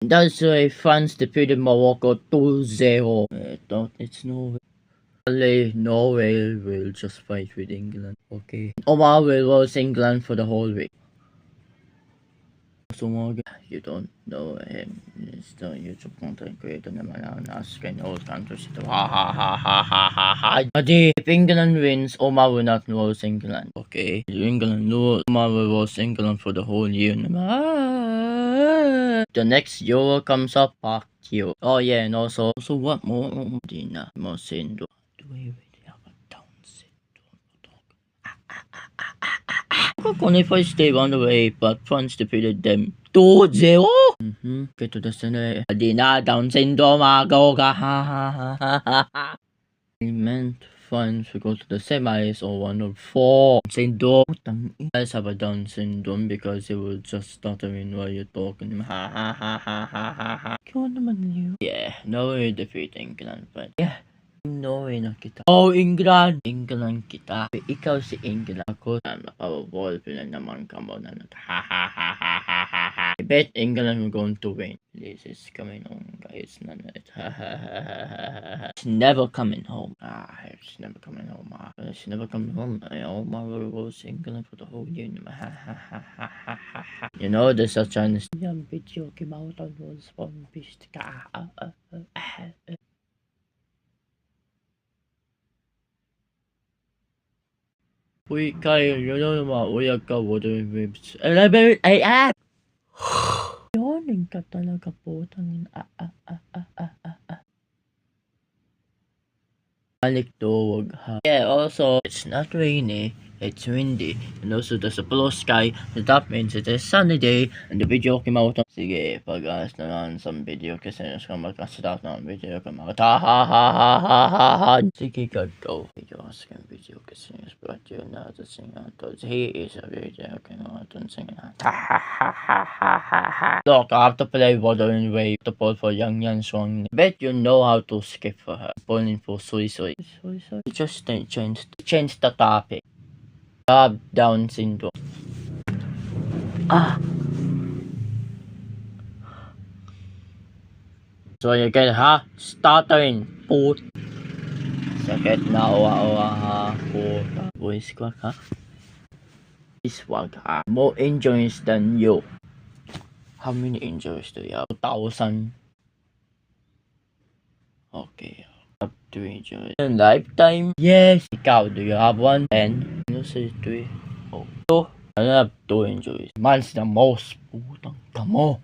That's why France defeated Morocco 2-0. It's Norway. Norway will just fight with England. Okay. Omar will lose England for the whole week. So Morgan, you don't know him. He's the YouTube content creator naman ang asking all countries ito. Ha ha ha ha ha ha ha. Adi, if England wins, Omar will not lose England. Okay. If England lose, Omar will lose England for the whole year naman. The next Euro comes up, fuck you. Oh yeah, and also what more? Di na mo sindo. Do we really have a Down syndrome? Kung if I stay on the way, but France defeated them 2-0. Kito da sana di na Down syndrome ako ka ha ha ha ha ha. I meant France to go to the semis or 1 or 4. Syndrome. You guys have a Down syndrome because it will just stuttering while you're talking. Ha ha ha ha ha ha ha. Kung naman yun? Yeah, no way defeating England, but yeah. Norway na kita. Oh, England! England kita. Ikaw si England. Ako, nakavolve na naman ka mo na ha ha ha ha ha ha ha. I bet England will going to win. This is coming home, guys. Ha ha ha ha ha. It's never coming home. It's never coming home. It's never coming home. My was England for the whole year. Ha ha ha ha ha ha ha. You know, there's a Chinese video came out on was from Beast. Uy, Kyle, yun ang mga uyak ka, water waves. Yawning ka talaga po. Balik to, wag ha. Yeah, also, it's not rainy, it's windy, and also there's a blue sky, so that means it is sunny day, and the video came out. Sige, pag-aas na lang sa video kasi nasa ka magkasatap ng video ka Sige, go. Video sa video kasi nasa video na ito singa to. He is a video ka nga ito singa. Look, I have to play Wuthering Waves to pull for Yang Yan Shuang. Bet you know how to skip for her. Pulling for Sui Sui. Just change the topic. Down syndrome. So you get stuttering put. Sakit na owa puta. Voice crack ha. Iswag ha. More injuries than you. How many injuries do you have? 2,000. Okay. Have 2 injuries. In lifetime? Yes. Ikaw, do you have one? 10. You say 3. Oh. So, I have 2 injuries. Mine's the most. Putang kamo.